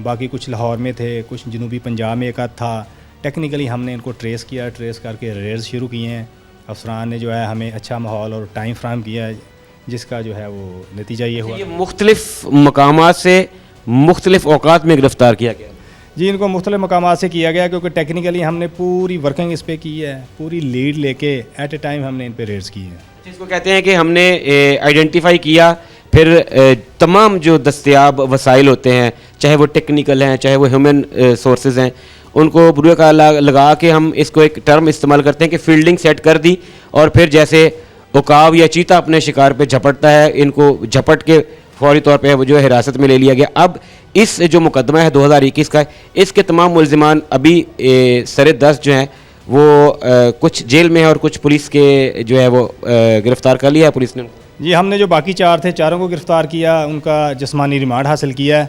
باقی کچھ لاہور میں تھے, کچھ جنوبی پنجاب میں ایک آدھ تھا. ٹیکنیکلی ہم نے ان کو ٹریس کیا, ٹریس کر کے ریڈز شروع کیے ہیں. افسران نے جو ہے ہمیں اچھا ماحول اور ٹائم فراہم کیا ہے, جس کا جو ہے وہ نتیجہ یہ ہوا. یہ مختلف مقامات سے مختلف اوقات میں گرفتار کیا گیا؟ جی, ان کو مختلف مقامات سے کیا گیا, کیونکہ ٹیکنیکلی ہم نے پوری ورکنگ اس پہ کی ہے, پوری لیڈ لے کے ایٹ اے ٹائم ہم نے ان پہ ریڈز کی ہیں. اس کو کہتے ہیں کہ ہم نے آئیڈینٹیفائی کیا, پھر تمام جو دستیاب وسائل ہوتے ہیں, چاہے وہ ٹیکنیکل ہیں چاہے وہ ہیومن سورسز ہیں, ان کو بروئے کا لگا کے ہم اس کو ایک ٹرم استعمال کرتے ہیں کہ فیلڈنگ سیٹ کر دی, اور پھر جیسے عقاب یا چیتا اپنے شکار پہ جھپٹتا ہے, ان کو جھپٹ کے فوری طور پہ وہ جو حراست میں لے لیا گیا. اب اس جو مقدمہ ہے 2021 کا, اس کے تمام ملزمان ابھی سر دست جو ہیں وہ کچھ جیل میں ہیں اور کچھ پولیس کے جو ہے وہ گرفتار کر لیا ہے پولیس نے. جی, ہم نے جو باقی 4 تھے, چاروں کو گرفتار کیا, ان کا جسمانی ریمانڈ حاصل کیا ہے.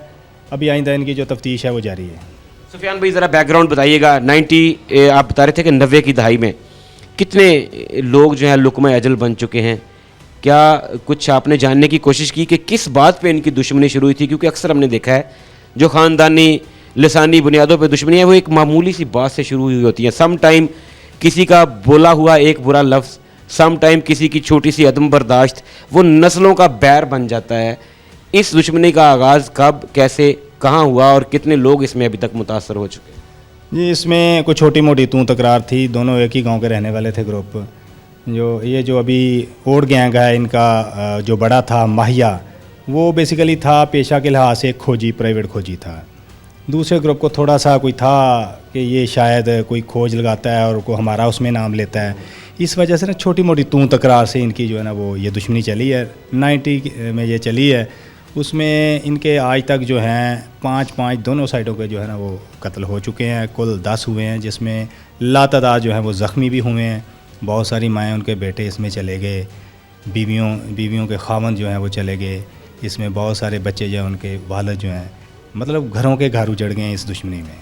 ابھی آئندہ ان کی جو تفتیش ہے وہ جاری ہے. سفیان بھائی ذرا بیک گراؤنڈ بتائیے گا. آپ بتا رہے تھے کہ 90 کی دہائی میں کتنے لوگ جو ہیں لقمہ اجل بن چکے ہیں, کیا کچھ آپ نے جاننے کی کوشش کی کہ کس بات پہ ان کی دشمنی شروع ہوئی تھی؟ کیونکہ اکثر ہم نے دیکھا ہے جو خاندانی لسانی بنیادوں پہ دشمنی ہے وہ ایک معمولی سی بات سے شروع ہوئی ہوتی ہے. سم ٹائم کسی کا بولا ہوا ایک برا لفظ, سم ٹائم کسی کی چھوٹی سی عدم برداشت, وہ نسلوں کا بیر بن جاتا ہے. اس دشمنی کا آغاز کب, کیسے, کہاں ہوا اور کتنے لوگ اس میں ابھی تک متاثر ہو چکے ہیں؟ جی, اس میں کوئی چھوٹی موٹی تکرار تھی. دونوں ایک ہی گاؤں کے رہنے والے تھے گروپ. جو ابھی اوڈ گینگ ہے, ان کا جو بڑا تھا ماہیا, وہ بیسیکلی تھا پیشہ کے لحاظ سے کھوجی, پرائیویٹ کھوجی تھا. دوسرے گروپ کو تھوڑا سا کوئی تھا کہ یہ شاید کوئی کھوج لگاتا ہے اور کو ہمارا اس میں نام لیتا ہے. اس وجہ سے نا چھوٹی موٹی تکرار سے ان کی جو ہے نا وہ یہ دشمنی چلی ہے. 90 میں یہ چلی ہے. اس میں ان کے آج تک جو ہیں 5 دونوں سائڈوں کے جو ہے نا وہ قتل ہو چکے ہیں. کل 10 ہوئے ہیں, جس میں لاتعداد جو ہیں وہ زخمی بھی ہوئے ہیں. بہت ساری مائیں, ان کے بیٹے اس میں چلے گئے, بیویوں کے خاوند جو ہیں وہ چلے گئے. اس میں بہت سارے بچے جو ہیں ان کے والد جو ہیں, مطلب گھروں کے گھر اجڑ گئے ہیں اس دشمنی میں.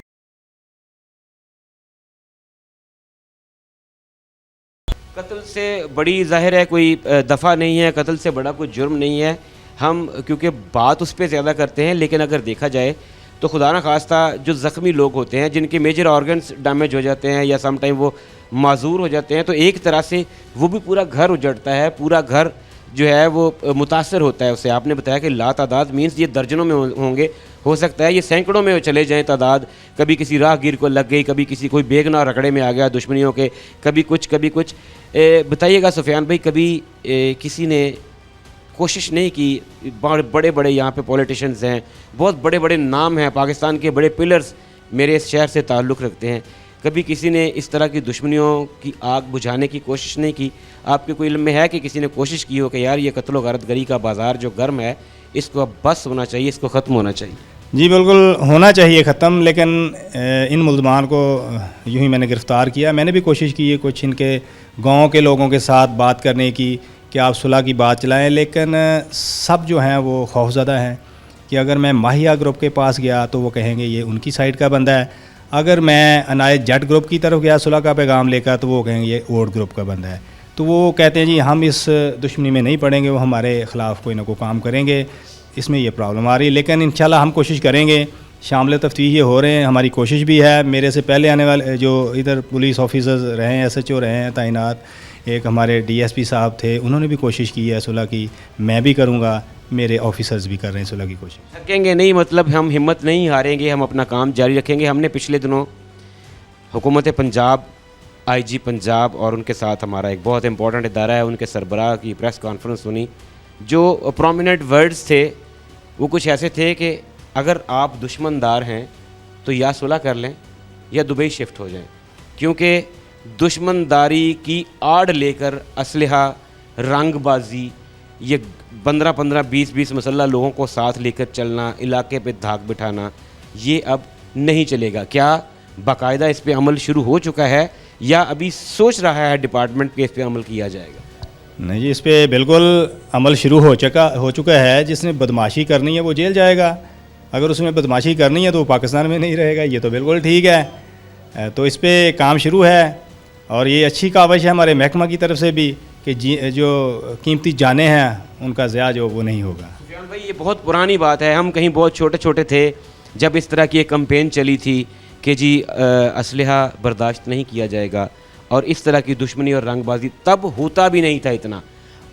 قتل سے بڑی ظاہر ہے کوئی دفعہ نہیں ہے, قتل سے بڑا کوئی جرم نہیں ہے. ہم کیونکہ بات اس پہ زیادہ کرتے ہیں, لیکن اگر دیکھا جائے تو خدا نہ خواستہ جو زخمی لوگ ہوتے ہیں, جن کے میجر آرگنز ڈیمیج ہو جاتے ہیں یا سم ٹائم وہ معذور ہو جاتے ہیں, تو ایک طرح سے وہ بھی پورا گھر اجڑتا ہے, پورا گھر جو ہے وہ متاثر ہوتا ہے اس سے. آپ نے بتایا کہ لا تعداد مینس یہ درجنوں میں ہوں گے, ہو سکتا ہے یہ سینکڑوں میں چلے جائیں تعداد. کبھی کسی راہ گیر کو لگ گئی, کبھی کسی کوئی بیگنا رکڑے میں آ گیا دشمنیوں کے, کبھی کچھ. بتائیے گا سفیان بھائی, کبھی کسی نے کوشش نہیں کی, بڑے یہاں پہ پولیٹیشنز ہیں, بہت بڑے نام ہیں, پاکستان کے بڑے پلرز میرے اس شہر سے تعلق رکھتے ہیں, کبھی کسی نے اس طرح کی دشمنیوں کی آگ بجھانے کی کوشش نہیں کی؟ آپ کے کوئی علم میں ہے کہ کسی نے کوشش کی ہو کہ یار یہ قتل و غارت گری کا بازار جو گرم ہے اس کو اب بس ہونا چاہیے, اس کو ختم ہونا چاہیے؟ جی بالکل ہونا چاہیے ختم, لیکن ان ملزمان کو یوں ہی میں نے گرفتار کیا. میں نے بھی کوشش کی ہے کچھ ان کے گاؤں کے لوگوں کے ساتھ بات کرنے کی کہ آپ صلح کی بات چلائیں, لیکن سب جو ہیں وہ خوفزدہ ہیں کہ اگر میں ماہیا گروپ کے پاس گیا تو وہ کہیں گے یہ ان کی سائڈ کا بندہ ہے, اگر میں عنایت جٹ گروپ کی طرف گیا صلح کا پیغام لے کر تو وہ کہیں گے یہ اوڈ گروپ کا بندہ ہے. تو وہ کہتے ہیں جی ہم اس دشمنی میں نہیں پڑیں گے, وہ ہمارے خلاف کوئی نہ کوئی کام کریں گے, اس میں یہ پرابلم آ رہی ہے. لیکن انشاءاللہ ہم کوشش کریں گے, شامل تفتیش یہ ہو رہے ہیں, ہماری کوشش بھی ہے. میرے سے پہلے آنے والے جو ادھر پولیس آفیسرز رہے ہیں, SHO رہے ہیں تعینات, ایک ہمارے DSP صاحب تھے, انہوں نے بھی کوشش کی ہے صلح کی, میں بھی کروں گا, میرے آفیسرز بھی کر رہے ہیں صلح کی کوشش. تھکیں گے نہیں, مطلب ہم ہمت نہیں ہاریں گے, ہم اپنا کام جاری رکھیں گے. ہم نے پچھلے دنوں حکومت پنجاب, IG پنجاب اور ان کے ساتھ ہمارا ایک بہت امپورٹنٹ ادارہ ہے, ان کے سربراہ کی پریس کانفرنس سنی. جو پرومیننٹ ورڈز تھے وہ کچھ ایسے تھے کہ اگر آپ دشمن دار ہیں تو یا صلح کر لیں یا دبئی شفٹ ہو جائیں, کیونکہ دشمن داری کی آڑ لے کر اسلحہ, رنگ بازی, یہ 15 20 مسلح لوگوں کو ساتھ لے کر چلنا, علاقے پہ دھاک بٹھانا, یہ اب نہیں چلے گا. کیا باقاعدہ اس پہ عمل شروع ہو چکا ہے یا ابھی سوچ رہا ہے ڈپارٹمنٹ کہ اس پہ عمل کیا جائے گا؟ نہیں جی, اس پہ بالکل عمل شروع ہو چکا ہے. جس نے بدماشی کرنی ہے وہ جیل جائے گا, اگر اس میں بدماشی کرنی ہے تو وہ پاکستان میں نہیں رہے گا, یہ تو بالکل ٹھیک ہے. تو اس پہ کام شروع ہے اور یہ اچھی کاوش ہے ہمارے محکمہ کی طرف سے بھی کہ جو قیمتی جانیں ہیں ان کا ضیاع جو وہ نہیں ہوگا. بھائی یہ بہت پرانی بات ہے, ہم کہیں بہت چھوٹے تھے, جب اس طرح کی ایک کمپین چلی تھی کہ جی اسلحہ برداشت نہیں کیا جائے گا اور اس طرح کی دشمنی اور رنگ بازی، تب ہوتا بھی نہیں تھا اتنا.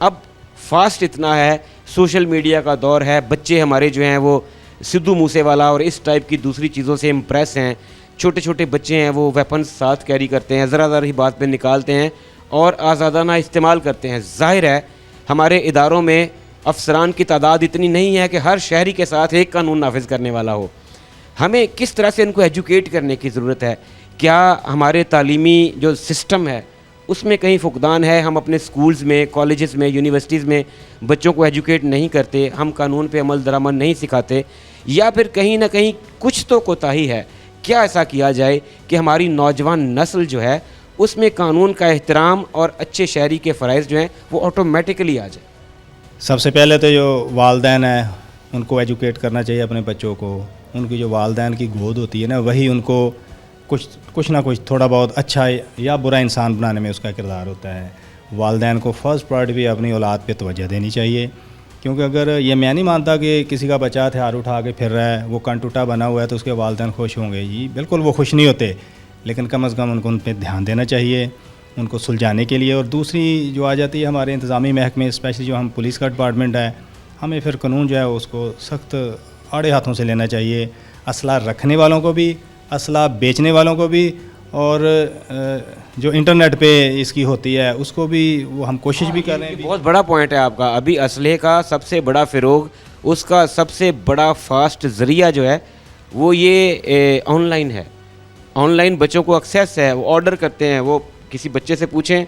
اب فاسٹ اتنا ہے، سوشل میڈیا کا دور ہے، بچے ہمارے جو ہیں وہ سدھو موسے والا اور اس ٹائپ کی دوسری چیزوں سے امپریس ہیں. چھوٹے چھوٹے بچے ہیں وہ ویپنز ساتھ کیری کرتے ہیں، ذرا ذرا ہی بات پہ نکالتے ہیں اور آزادانہ استعمال کرتے ہیں. ظاہر ہے ہمارے اداروں میں افسران کی تعداد اتنی نہیں ہے کہ ہر شہری کے ساتھ ایک قانون نافذ کرنے والا ہو. ہمیں کس طرح سے ان کو ایجوکیٹ کرنے کی ضرورت ہے. کیا ہمارے تعلیمی جو سسٹم ہے اس میں کہیں فقدان ہے؟ ہم اپنے سکولز میں، کالجز میں، یونیورسٹیز میں بچوں کو ایجوکیٹ نہیں کرتے، ہم قانون پہ عمل درآمد نہیں سکھاتے، یا پھر کہیں نہ کہیں کچھ تو کوتاہی ہے. کیا ایسا کیا جائے کہ ہماری نوجوان نسل جو ہے اس میں قانون کا احترام اور اچھے شہری کے فرائض جو ہیں وہ آٹومیٹکلی آ جائے؟ سب سے پہلے تو جو والدین ہیں ان کو ایجوکیٹ کرنا چاہیے اپنے بچوں کو. ان کی جو والدین کی گود ہوتی ہے نا، وہی ان کو کچھ نہ کچھ تھوڑا بہت اچھا یا برا انسان بنانے میں اس کا کردار ہوتا ہے. والدین کو فرسٹ پرائرٹی بھی اپنی اولاد پہ توجہ دینی چاہیے، کیونکہ اگر یہ میں نہیں مانتا کہ کسی کا بچہ ہتھیار اٹھا کے پھر رہا ہے، وہ کن ٹوٹا بنا ہوا ہے تو اس کے والدین خوش ہوں گے؟ جی بالکل وہ خوش نہیں ہوتے، لیکن کم از کم ان کو ان پہ دھیان دینا چاہیے ان کو سلجھانے کے لیے. اور دوسری جو آ جاتی ہے ہمارے انتظامی محکمے، اسپیشلی جو ہم پولیس کا ڈپارٹمنٹ ہے، ہمیں پھر قانون جو ہے اس کو سخت آڑے ہاتھوں سے لینا چاہیے. اسلحہ رکھنے والوں کو بھی، اسلحہ بیچنے والوں کو بھی، اور جو انٹرنیٹ پہ اس کی ہوتی ہے اس کو بھی وہ ہم کوشش بھی کر رہے ہیں. بہت بڑا پوائنٹ ہے آپ کا. ابھی اسلحے کا سب سے بڑا فروغ، اس کا سب سے بڑا فاسٹ ذریعہ جو ہے وہ یہ آن لائن ہے. آن لائن بچوں کو ایکسیس ہے، وہ آرڈر کرتے ہیں. وہ کسی بچے سے پوچھیں،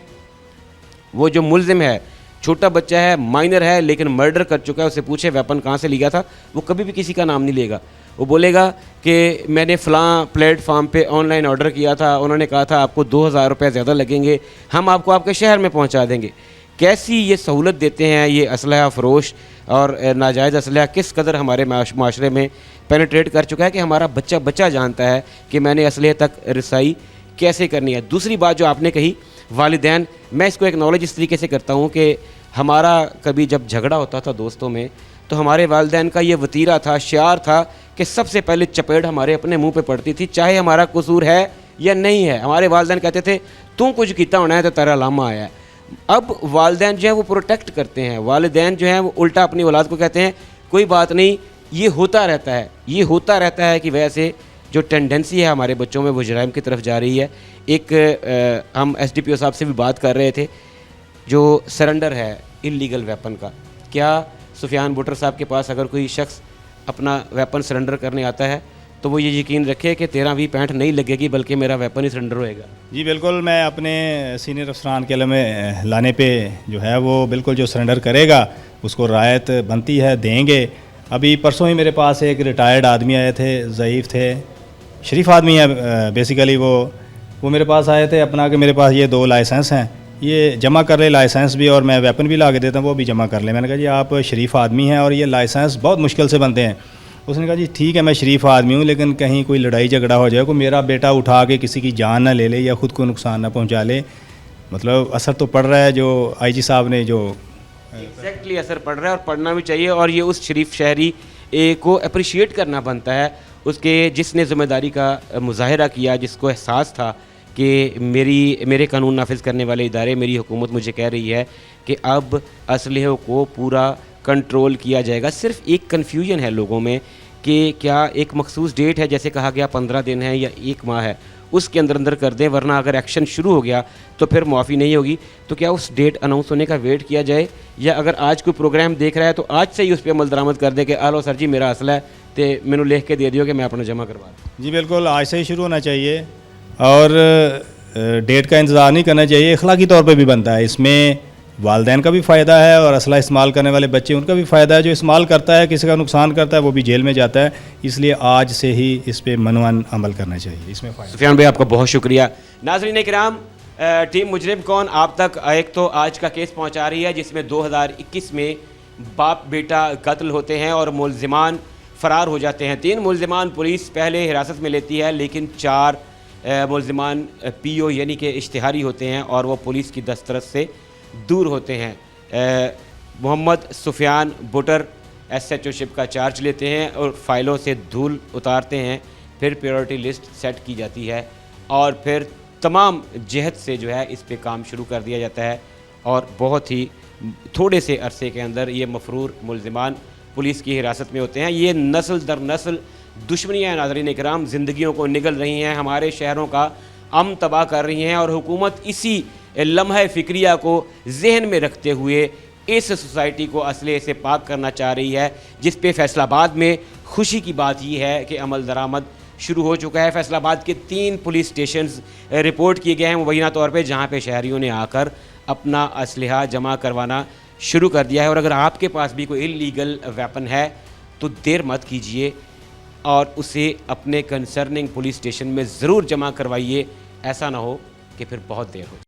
وہ جو ملزم ہے، چھوٹا بچہ ہے، مائنر ہے لیکن مرڈر کر چکا ہے، اسے پوچھے ویپن کہاں سے لیا تھا، وہ کبھی بھی کسی کا نام نہیں لے گا. وہ بولے گا کہ میں نے فلاں پلیٹ فارم پہ آن لائن آرڈر کیا تھا، انہوں نے کہا تھا آپ کو 2000 روپے زیادہ لگیں گے، ہم آپ کو آپ کے شہر میں پہنچا دیں گے. کیسی یہ سہولت دیتے ہیں یہ اسلحہ فروش، اور ناجائز اسلحہ کس قدر ہمارے معاشرے میں پینیٹریٹ کر چکا ہے کہ ہمارا بچہ جانتا ہے کہ میں نے اسلحے تک رسائی کیسے کرنی ہے. دوسری بات جو آپ نے کہی والدین، میں اس کو ایکنالج اس طریقے سے کرتا ہوں کہ ہمارا کبھی جب جھگڑا ہوتا تھا دوستوں میں تو ہمارے والدین کا یہ وتیرہ تھا، شعار تھا کہ سب سے پہلے چپیڑ ہمارے اپنے منہ پہ پڑتی تھی، چاہے ہمارا قصور ہے یا نہیں ہے. ہمارے والدین کہتے تھے تو کچھ کیتا ہونا ہے تو تیرا لامہ آیا ہے. اب والدین جو ہیں وہ پروٹیکٹ کرتے ہیں، والدین جو ہیں وہ الٹا اپنی اولاد کو کہتے ہیں کوئی بات نہیں، یہ ہوتا رہتا ہے کہ ویسے جو ٹینڈنسی ہے ہمارے بچوں میں وہ جرائم کی طرف جا رہی ہے. ایک ہم ایس ڈی پی او صاحب سے بھی بات کر رہے تھے، جو سرنڈر ہے انلیگل ویپن کا. کیا سفیان بٹر صاحب کے پاس اگر کوئی شخص اپنا ویپن سرنڈر کرنے آتا ہے تو وہ یہ یقین رکھے کہ 13-20-65 نہیں لگے گی بلکہ میرا ویپن ہی سرنڈر ہوئے گا؟ جی بالکل، میں اپنے سینئر افسران کے علم میں لانے پہ جو ہے وہ بالکل جو سرنڈر کرے گا اس کو رعایت بنتی ہے، دیں گے. ابھی پرسوں ہی میرے پاس ایک ریٹائرڈ آدمی آئے تھے، ضعیف تھے، شریف آدمی ہے بیسیکلی. وہ میرے پاس آئے تھے اپنا کہ میرے پاس یہ 2 لائسنس ہیں، یہ جمع کر لے لائسنس بھی، اور میں ویپن بھی لا کے دیتا ہوں وہ بھی جمع کر لیں. میں نے کہا جی آپ شریف آدمی ہیں اور یہ لائسنس بہت مشکل سے بنتے ہیں. اس نے کہا جی ٹھیک ہے میں شریف آدمی ہوں لیکن کہیں کوئی لڑائی جھگڑا ہو جائے، کوئی میرا بیٹا اٹھا کے کسی کی جان نہ لے لے یا خود کو نقصان نہ پہنچا لے. مطلب اثر تو پڑ رہا ہے جو آئی جی صاحب نے جو ایگزیکٹلی اثر پڑ رہا ہے اور پڑھنا بھی چاہیے. اور یہ اس شریف شہری کو اپریشیٹ کرنا بنتا ہے، اس کے جس نے ذمہ داری کا مظاہرہ کیا، جس کو احساس تھا کہ میرے قانون نافذ کرنے والے ادارے، میری حکومت مجھے کہہ رہی ہے کہ اب اسلحوں کو پورا کنٹرول کیا جائے گا. صرف ایک کنفیوژن ہے لوگوں میں کہ کیا ایک مخصوص ڈیٹ ہے، جیسے کہا گیا 15 دن ہے یا 1 ماہ ہے، اس کے اندر کر دیں، ورنہ اگر ایکشن شروع ہو گیا تو پھر معافی نہیں ہوگی. تو کیا اس ڈیٹ اناؤنس ہونے کا ویٹ کیا جائے، یا اگر آج کوئی پروگرام دیکھ رہا ہے تو آج سے ہی اس پہ عمل درآمد کر دے کہ آلو سر جی میرا اسلحہ ہے تو مینو لکھ کے دے دیو کہ میں اپنا جمع کروا دوں؟ جی بالکل آج سے ہی شروع ہونا چاہیے، اور ڈیٹ کا انتظار نہیں کرنا چاہیے. اخلاقی طور پہ بھی بنتا ہے، اس میں والدین کا بھی فائدہ ہے اور اسلحہ استعمال کرنے والے بچے ان کا بھی فائدہ ہے. جو استعمال کرتا ہے کسی کا نقصان کرتا ہے وہ بھی جیل میں جاتا ہے. اس لیے آج سے ہی اس پہ منوان عمل کرنا چاہیے، اس میں فائدہ. سفیان بھائی آپ کا بہت شکریہ. ناظرین کرام، ٹیم مجرم کون آپ تک ایک تو آج کا کیس پہنچا رہی ہے جس میں 2021 میں باپ بیٹا قتل ہوتے ہیں اور ملزمان فرار ہو جاتے ہیں. 3 ملزمان پولیس پہلے حراست میں لیتی ہے، لیکن 4 ملزمان پی او یعنی کہ اشتہاری ہوتے ہیں اور وہ پولیس کی دسترس سے دور ہوتے ہیں. محمد سفیان بٹر SHO شپ کا چارج لیتے ہیں اور فائلوں سے دھول اتارتے ہیں، پھر پریورٹی لسٹ سیٹ کی جاتی ہے اور پھر تمام جہت سے جو ہے اس پہ کام شروع کر دیا جاتا ہے اور بہت ہی تھوڑے سے عرصے کے اندر یہ مفرور ملزمان پولیس کی حراست میں ہوتے ہیں۔ یہ نسل در نسل دشمنیاں ناظرین کرام زندگیوں کو نگل رہی ہیں، ہمارے شہروں کا امن تباہ کر رہی ہیں اور حکومت اسی لمحہ فکریہ کو ذہن میں رکھتے ہوئے اس سوسائٹی کو اسلحے سے پاک کرنا چاہ رہی ہے، جس پہ فیصل آباد میں خوشی کی بات یہ ہے کہ عمل درآمد شروع ہو چکا ہے۔ فیصل آباد کے 3 پولیس سٹیشنز رپورٹ کیے گئے ہیں مبینہ طور پہ، جہاں پہ شہریوں نے آ کر اپنا اسلحہ جمع کروانا شروع کر دیا ہے۔ اور اگر آپ کے پاس بھی کوئی انلیگل ویپن ہے تو دیر مت کیجئے اور اسے اپنے کنسرننگ پولیس سٹیشن میں ضرور جمع کروائیے، ایسا نہ ہو کہ پھر بہت دیر ہو جائے۔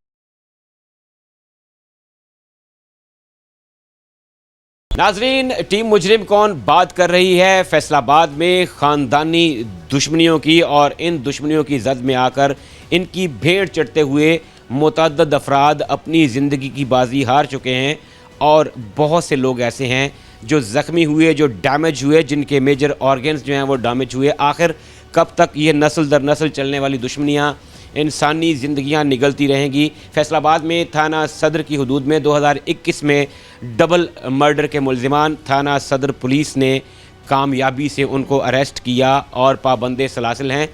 ناظرین، ٹیم مجرم کون بات کر رہی ہے فیصل آباد میں خاندانی دشمنیوں کی، اور ان دشمنیوں کی زد میں آ کر ان کی بھیڑ چڑھتے ہوئے متعدد افراد اپنی زندگی کی بازی ہار چکے ہیں اور بہت سے لوگ ایسے ہیں جو زخمی ہوئے، جو ڈیمیج ہوئے، جن کے میجر آرگنز جو ہیں وہ ڈیمیج ہوئے۔ آخر کب تک یہ نسل در نسل چلنے والی دشمنیاں، انسانی زندگیاں نگلتی رہیں گی؟ فیصل آباد میں تھانہ صدر کی حدود میں 2021 میں ڈبل مرڈر کے ملزمان تھانہ صدر پولیس نے کامیابی سے ان کو اریسٹ کیا اور پابند سلاسل ہیں۔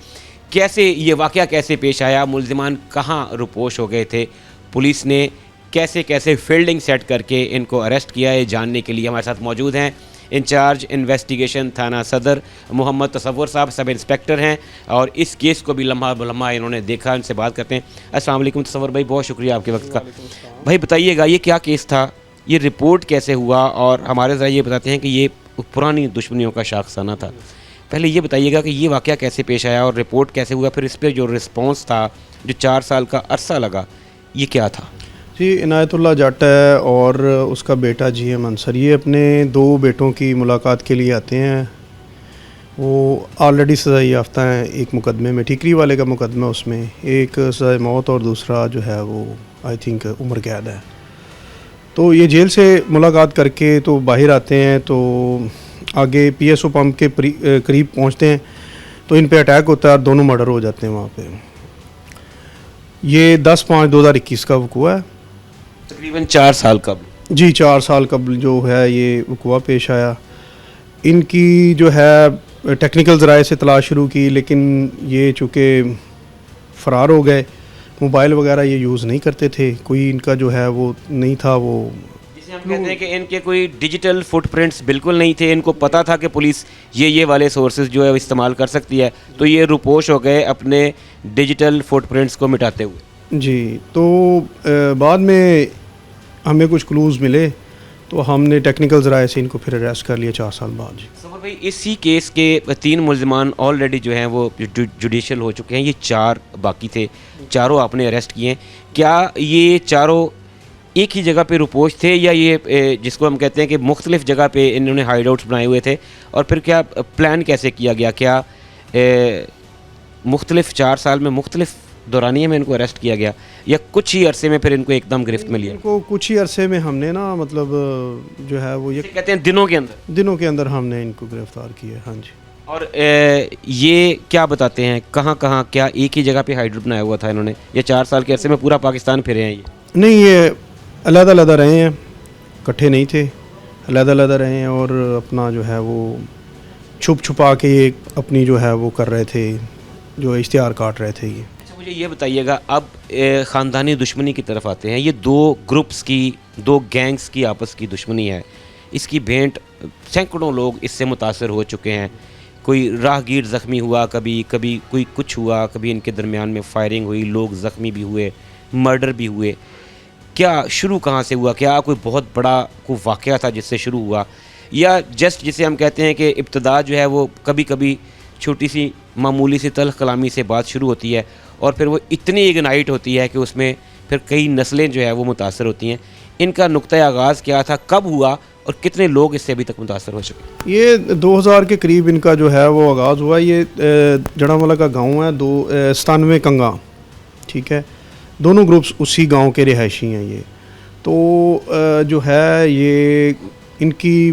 کیسے یہ واقعہ کیسے پیش آیا؟ ملزمان کہاں روپوش ہو گئے تھے؟ پولیس نے کیسے فیلڈنگ سیٹ کر کے ان کو اریسٹ کیا ہے؟ جاننے کے لیے ہمارے ساتھ موجود ہیں انچارج انویسٹیگیشن تھانہ صدر محمد تصور صاحب، سب انسپیکٹر ہیں اور اس کیس کو بھی لمحہ بلمحہ انہوں نے دیکھا۔ ان سے بات کرتے ہیں۔ السلام علیکم تصور بھائی، بہت شکریہ آپ کے وقت کا۔ بھائی بتائیے گا یہ کیا کیس تھا، یہ رپورٹ کیسے ہوا، اور ہمارے ذرا یہ بتاتے ہیں کہ یہ پرانی دشمنیوں کا شاخسانہ تھا۔ پہلے یہ بتائیے گا کہ یہ واقعہ کیسے پیش آیا اور رپورٹ کیسے ہوا، پھر اس پہ جو رسپانس تھا، جو 4 سال کا عرصہ لگا، یہ کیا تھا؟ جی، عنایت اللہ جٹ ہے اور اس کا بیٹا جی ایم انصر، یہ اپنے 2 بیٹوں کی ملاقات کے لیے آتے ہیں۔ وہ آلریڈی سزا یافتہ ہیں، ایک مقدمے میں ٹھیکری والے کا مقدمہ، اس میں ایک سزا موت اور دوسرا جو ہے وہ آئی تھنک عمر قید ہے۔ تو یہ جیل سے ملاقات کر کے تو باہر آتے ہیں، تو آگے پی ایس او پمپ کے قریب پہنچتے ہیں تو ان پہ اٹیک ہوتا ہے اور دونوں مرڈر ہو جاتے ہیں وہاں پہ۔ یہ 10/5/2021 کا وقوع ہے، تقریباً 4 سال قبل۔ جی 4 سال قبل جو ہے یہ وقوع پیش آیا۔ ان کی جو ہے ٹیکنیکل ذرائع سے تلاش شروع کی، لیکن یہ چونکہ فرار ہو گئے، موبائل وغیرہ یہ یوز نہیں کرتے تھے، کوئی ان کا جو ہے وہ نہیں تھا، وہ جسے ہم کہتے ہیں کہ ان کے کوئی ڈیجیٹل فٹ پرنٹس بالکل نہیں تھے۔ ان کو پتہ تھا کہ پولیس یہ والے سورسز جو ہے استعمال کر سکتی ہے، تو یہ روپوش ہو گئے اپنے ڈیجیٹل فٹ پرنٹس کو مٹاتے ہوئے۔ جی، تو بعد میں ہمیں کچھ کلوز ملے تو ہم نے ٹیکنیکل ذرائع سے ان کو پھر اریسٹ کر لیا 4 سال بعد۔ جی صفر بھائی، اسی کیس کے 3 ملزمان آلریڈی جو ہیں وہ جوڈیشل ہو چکے ہیں، یہ 4 باقی تھے، چاروں آپ نے اریسٹ کیے ہیں۔ کیا یہ چاروں ایک ہی جگہ پہ روپوش تھے، یا یہ جس کو ہم کہتے ہیں کہ مختلف جگہ پہ انہوں نے ہائیڈ آؤٹس بنائے ہوئے تھے، اور پھر کیا پلان کیسے کیا گیا؟ کیا مختلف 4 سال میں مختلف دورانیے میں ان کو اریسٹ کیا گیا، یا کچھ ہی عرصے میں پھر ان کو ایک دم گرفت میں لیا؟ ان کو کچھ ہی عرصے میں ہم نے نا مطلب جو ہے وہ یہ کہتے ہیں دنوں کے اندر ہم نے ان کو گرفتار کیا۔ ہاں جی۔ اور یہ کیا بتاتے ہیں کہاں کیا ایک ہی جگہ پہ ہائیڈ بنایا ہوا تھا انہوں نے، یا 4 سال کے عرصے میں پورا پاکستان پھرے ہیں؟ یہ نہیں، یہ علیحدہ علیحدہ رہے ہیں، اکٹھے نہیں تھے، علیحدہ علیحدہ رہے ہیں اور اپنا جو ہے وہ چھپا کے یہ اپنی جو ہے وہ کر رہے تھے، جو اشتہار کاٹ رہے تھے۔ یہ مجھے یہ بتائیے گا، اب خاندانی دشمنی کی طرف آتے ہیں۔ یہ 2 گروپس کی، 2 گینگز کی آپس کی دشمنی ہے، اس کی بھینٹ سینکڑوں لوگ اس سے متاثر ہو چکے ہیں۔ کوئی راہگیر زخمی ہوا، کبھی کوئی کچھ ہوا، کبھی ان کے درمیان میں فائرنگ ہوئی، لوگ زخمی بھی ہوئے، مرڈر بھی ہوئے۔ کیا شروع کہاں سے ہوا؟ کیا کوئی بہت بڑا کوئی واقعہ تھا جس سے شروع ہوا، یا جسٹ جسے ہم کہتے ہیں کہ ابتدا جو ہے وہ کبھی چھوٹی سی معمولی سی تلخ کلامی سے بات شروع ہوتی ہے اور پھر وہ اتنی اگنائٹ ہوتی ہے کہ اس میں پھر کئی نسلیں جو ہے وہ متاثر ہوتی ہیں؟ ان کا نقطۂ آغاز کیا تھا، کب ہوا، اور کتنے لوگ اس سے ابھی تک متاثر ہو چکے؟ یہ 2000 کے قریب ان کا جو ہے وہ آغاز ہوا۔ یہ جڑا والا کا گاؤں ہے، 97 کنگا، ٹھیک ہے، دونوں گروپس اسی گاؤں کے رہائشی ہیں۔ یہ تو جو ہے یہ ان کی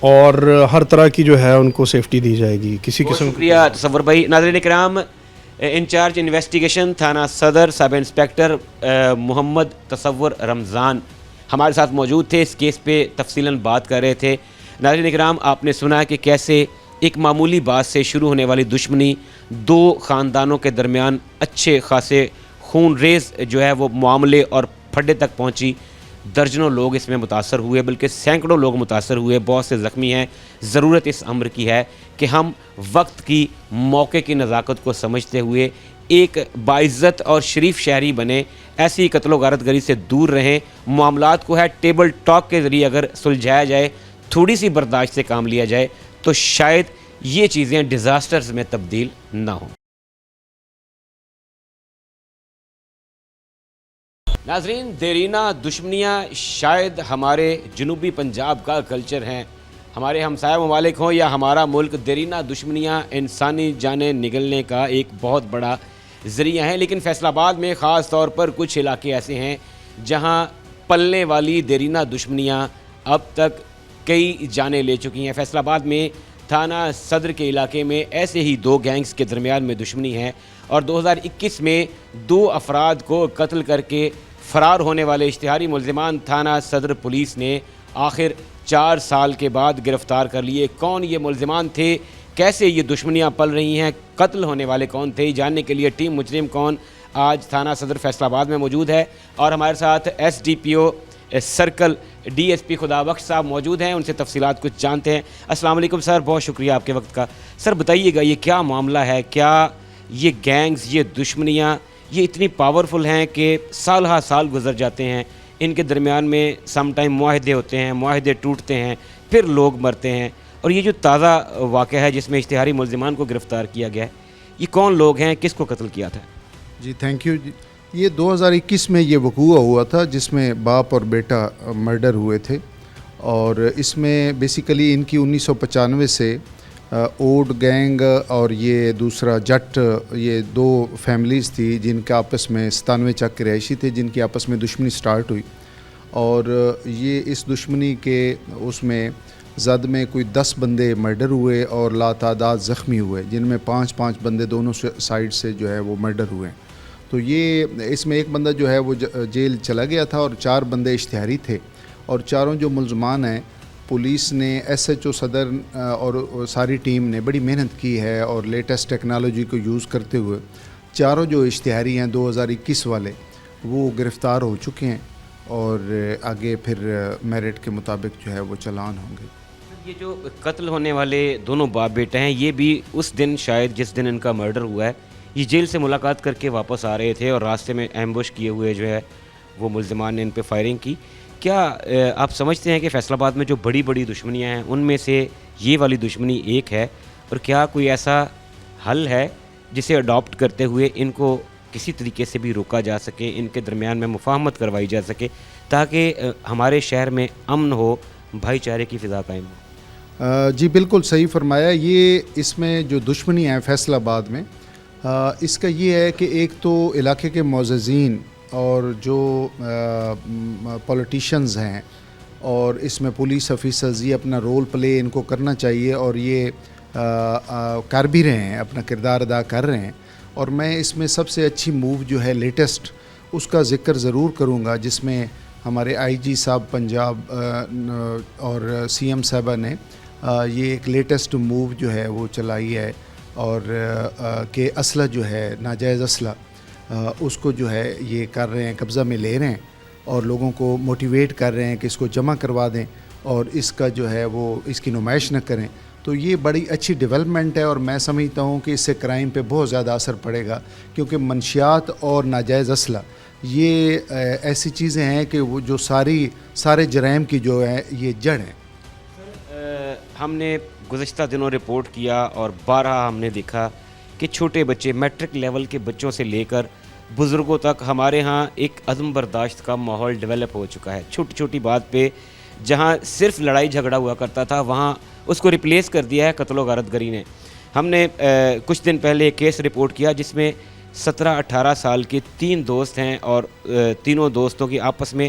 اور ہر طرح کی جو ہے ان کو سیفٹی دی جائے گی کسی بہت قسم کی. شکریہ تصور بھائی. ناظرین کرام، انچارج انویسٹیگیشن تھانہ صدر سب انسپیکٹر محمد تصور رمضان ہمارے ساتھ موجود تھے، اس کیس پہ تفصیلاً بات کر رہے تھے. ناظرین کرام، آپ نے سنا کہ کیسے ایک معمولی بات سے شروع ہونے والی دشمنی دو خاندانوں کے درمیان اچھے خاصے خون ریز جو ہے وہ معاملے اور پھڈے تک پہنچی. درجنوں لوگ اس میں متاثر ہوئے، بلکہ سینکڑوں لوگ متاثر ہوئے، بہت سے زخمی ہیں. ضرورت اس امر کی ہے کہ ہم وقت کی، موقع کی نزاکت کو سمجھتے ہوئے ایک باعزت اور شریف شہری بنے، ایسی قتل و غارت گری سے دور رہیں. معاملات کو ہے ٹیبل ٹاک کے ذریعے اگر سلجھایا جائے، تھوڑی سی برداشت سے کام لیا جائے تو شاید یہ چیزیں ڈیزاسٹرز میں تبدیل نہ ہوں. ناظرین، دیرینہ دشمنیاں شاید ہمارے جنوبی پنجاب کا کلچر ہیں. ہمارے ہمسایہ ممالک ہوں یا ہمارا ملک، دیرینہ دشمنیاں انسانی جانیں نگلنے کا ایک بہت بڑا ذریعہ ہیں. لیکن فیصل آباد میں خاص طور پر کچھ علاقے ایسے ہیں جہاں پلنے والی دیرینہ دشمنیاں اب تک کئی جانیں لے چکی ہیں. فیصل آباد میں تھانہ صدر کے علاقے میں ایسے ہی دو گینگز کے درمیان میں دشمنی ہے، اور 2021 میں 2 افراد کو قتل کر کے فرار ہونے والے اشتہاری ملزمان تھانہ صدر پولیس نے آخر 4 سال کے بعد گرفتار کر لیے. کون یہ ملزمان تھے، کیسے یہ دشمنیاں پل رہی ہیں، قتل ہونے والے کون تھے، جاننے کے لیے ٹیم مجرم کون آج تھانہ صدر فیصل آباد میں موجود ہے. اور ہمارے ساتھ SDPO سرکل DSP خدا بخش صاحب موجود ہیں، ان سے تفصیلات کچھ جانتے ہیں. السلام علیکم سر، بہت شکریہ آپ کے وقت کا. سر بتائیے گا یہ کیا معاملہ ہے، کیا یہ گینگز، یہ دشمنیاں یہ اتنی پاورفل ہیں کہ سال ہا سال گزر جاتے ہیں، ان کے درمیان میں سم ٹائم معاہدے ہوتے ہیں، معاہدے ٹوٹتے ہیں، پھر لوگ مرتے ہیں، اور یہ جو تازہ واقعہ ہے جس میں اشتہاری ملزمان کو گرفتار کیا گیا ہے، یہ کون لوگ ہیں، کس کو قتل کیا تھا؟ جی تھینک یو. یہ 2021 میں یہ وقوع ہوا تھا جس میں باپ اور بیٹا مرڈر ہوئے تھے، اور اس میں بیسیکلی ان کی 1995 سے اوڈ گینگ اور یہ دوسرا جٹ، یہ 2 فیملیز تھی جن کے آپس میں 97 چک کے رہائشی تھے، جن کی آپس میں دشمنی سٹارٹ ہوئی. اور یہ اس دشمنی کے اس میں زد میں کوئی 10 بندے مرڈر ہوئے اور لاتعداد زخمی ہوئے، جن میں 5 بندے دونوں سائڈ سے جو ہے وہ مرڈر ہوئے. تو یہ اس میں ایک بندہ جو ہے وہ جیل چلا گیا تھا، اور 4 بندے اشتہاری تھے. اور چاروں جو ملزمان ہیں، پولیس نے SHO صدر اور ساری ٹیم نے بڑی محنت کی ہے، اور لیٹسٹ ٹیکنالوجی کو یوز کرتے ہوئے چاروں جو اشتہاری ہیں 2021 والے وہ گرفتار ہو چکے ہیں، اور آگے پھر میرٹ کے مطابق جو ہے وہ چلان ہوں گے. یہ جو قتل ہونے والے دونوں باپ بیٹے ہیں، یہ بھی اس دن شاید جس دن ان کا مرڈر ہوا ہے، یہ جیل سے ملاقات کر کے واپس آ رہے تھے، اور راستے میں ایمبوش کیے ہوئے جو ہے وہ ملزمان نے ان پہ فائرنگ کی. کیا آپ سمجھتے ہیں کہ فیصل آباد میں جو بڑی بڑی دشمنیاں ہیں ان میں سے یہ والی دشمنی ایک ہے، اور کیا کوئی ایسا حل ہے جسے اڈاپٹ کرتے ہوئے ان کو کسی طریقے سے بھی روکا جا سکے، ان کے درمیان میں مفاہمت کروائی جا سکے، تاکہ ہمارے شہر میں امن ہو، بھائی چارے کی فضا قائم ہو؟ جی بالکل صحیح فرمایا. یہ اس میں جو دشمنی ہے فیصل آباد میں، اس کا یہ ہے کہ ایک تو علاقے کے معززین اور جو پولیٹیشنز ہیں، اور اس میں پولیس آفیسرز، یہ اپنا رول پلے ان کو کرنا چاہیے، اور یہ کر بھی رہے ہیں، اپنا کردار ادا کر رہے ہیں. اور میں اس میں سب سے اچھی موو جو ہے لیٹسٹ، اس کا ذکر ضرور کروں گا، جس میں ہمارے IG صاحب پنجاب اور CM صاحبہ نے یہ ایک لیٹسٹ موو جو ہے وہ چلائی ہے، اور کہ اسلحہ جو ہے ناجائز اسلحہ اس کو جو ہے یہ کر رہے ہیں، قبضہ میں لے رہے ہیں، اور لوگوں کو موٹیویٹ کر رہے ہیں کہ اس کو جمع کروا دیں اور اس کا جو ہے وہ اس کی نمائش نہ کریں. تو یہ بڑی اچھی ڈیولپمنٹ ہے، اور میں سمجھتا ہوں کہ اس سے کرائم پہ بہت زیادہ اثر پڑے گا، کیونکہ منشیات اور ناجائز اسلحہ یہ ایسی چیزیں ہیں کہ وہ جو سارے جرائم کی جو ہے یہ جڑ ہیں. ہم نے گزشتہ دنوں رپورٹ کیا اور بارہا ہم نے دیکھا کہ چھوٹے بچے، میٹرک لیول کے بچوں سے لے کر بزرگوں تک ہمارے ہاں ایک عدم برداشت کا ماحول ڈیولپ ہو چکا ہے. چھوٹی چھوٹی بات پہ جہاں صرف لڑائی جھگڑا ہوا کرتا تھا، وہاں اس کو ریپلیس کر دیا ہے قتل و غارت گری نے. ہم نے کچھ دن پہلے ایک کیس رپورٹ کیا جس میں 17-18 سال کے 3 دوست ہیں، اور تینوں دوستوں کی آپس میں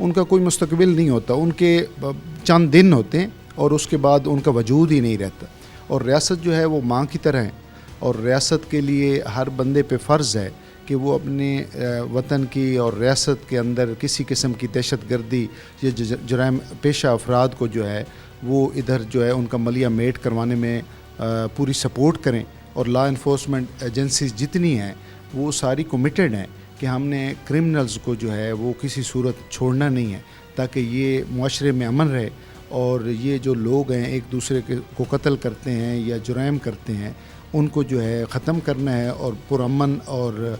ان کا کوئی مستقبل نہیں ہوتا, ان کے چند دن ہوتے ہیں اور اس کے بعد ان کا وجود ہی نہیں رہتا. اور ریاست جو ہے وہ ماں کی طرح ہے, اور ریاست کے لیے ہر بندے پہ فرض ہے کہ وہ اپنے وطن کی اور ریاست کے اندر کسی قسم کی دہشت گردی یا جرائم پیشہ افراد کو جو ہے وہ ادھر جو ہے ان کا ملیہ میٹ کروانے میں پوری سپورٹ کریں. اور لا انفورسمنٹ ایجنسیز جتنی ہیں وہ ساری کمیٹڈ ہیں کہ ہم نے کرمنلز کو جو ہے وہ کسی صورت چھوڑنا نہیں ہے, تاکہ یہ معاشرے میں امن رہے. اور یہ جو لوگ ہیں ایک دوسرے کو قتل کرتے ہیں یا جرائم کرتے ہیں, ان کو جو ہے ختم کرنا ہے اور پرامن اور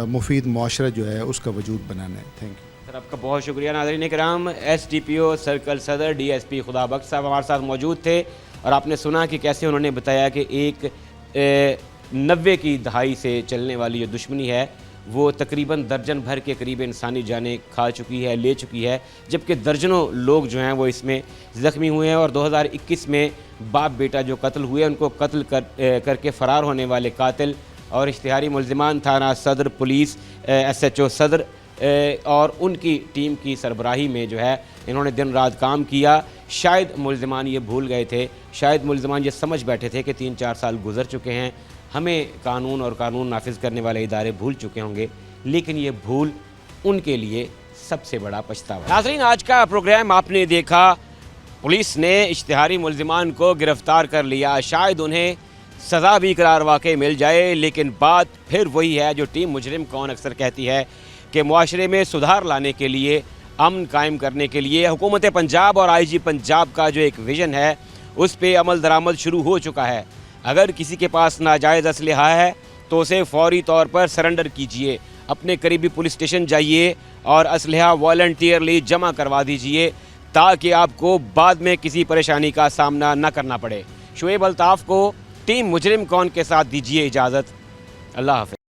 مفید معاشرہ جو ہے اس کا وجود بنانا ہے. تھینک یو سر, آپ کا بہت شکریہ. ناظرین کرام, SDPO سرکل صدر DSP خدا بخش صاحب ہمارے ساتھ موجود تھے, اور آپ نے سنا کہ کیسے انہوں نے بتایا کہ ایک 90 کی دہائی سے چلنے والی جو دشمنی ہے وہ تقریباً درجن بھر کے قریب انسانی جانیں کھا چکی ہے, لے چکی ہے, جبکہ درجنوں لوگ جو ہیں وہ اس میں زخمی ہوئے ہیں. اور 2021 میں باپ بیٹا جو قتل ہوئے ان کو قتل کر کے فرار ہونے والے قاتل اور اشتہاری ملزمان تھانہ صدر پولیس SHO صدر اور ان کی ٹیم کی سربراہی میں جو ہے انہوں نے دن رات کام کیا. شاید ملزمان یہ بھول گئے تھے, شاید ملزمان یہ سمجھ بیٹھے تھے کہ 3-4 سال گزر چکے ہیں, ہمیں قانون اور قانون نافذ کرنے والے ادارے بھول چکے ہوں گے, لیکن یہ بھول ان کے لیے سب سے بڑا پچھتاوا. ناظرین, آج کا پروگرام آپ نے دیکھا, پولیس نے اشتہاری ملزمان کو گرفتار کر لیا, شاید انہیں سزا بھی قرار واقع مل جائے, لیکن بات پھر وہی ہے جو ٹیم مجرم کون اکثر کہتی ہے کہ معاشرے میں سدھار لانے کے لیے, امن قائم کرنے کے لیے حکومت پنجاب اور IG پنجاب کا جو ایک ویژن ہے اس پہ عمل درآمد شروع ہو چکا ہے. اگر کسی کے پاس ناجائز اسلحہ ہے تو اسے فوری طور پر سرنڈر کیجئے, اپنے قریبی پولیس اسٹیشن جائیے اور اسلحہ والنٹیئرلی جمع کروا دیجئے, تاکہ آپ کو بعد میں کسی پریشانی کا سامنا نہ کرنا پڑے. شعیب الطاف کو ٹیم مجرم کون کے ساتھ دیجئے اجازت. اللہ حافظ.